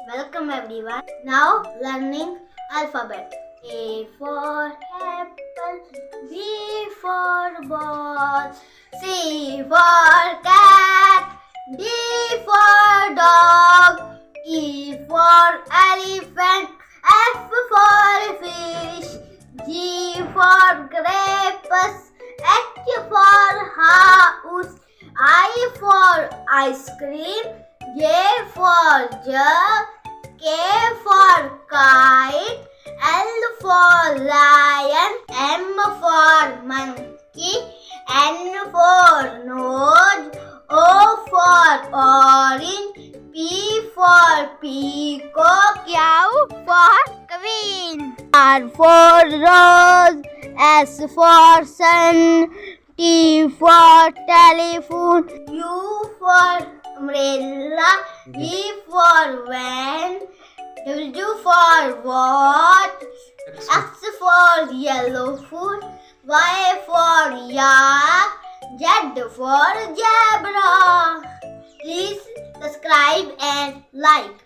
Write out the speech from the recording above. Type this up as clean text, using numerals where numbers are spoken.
Welcome everyone. Now learning alphabet. A for apple, B for ball, C for cat, D for dog, E for elephant, F for fish, G for grapes, H for house, I for ice cream, J for jug, K for kite, L for lion, M for monkey, N for nose, O for orange, P for peacock, Q for queen, R for rose, S for sun, T for telephone, U for umbrella, V for van, W for watch, X for yellow food, Y for yak, Z for zebra. Please subscribe and like.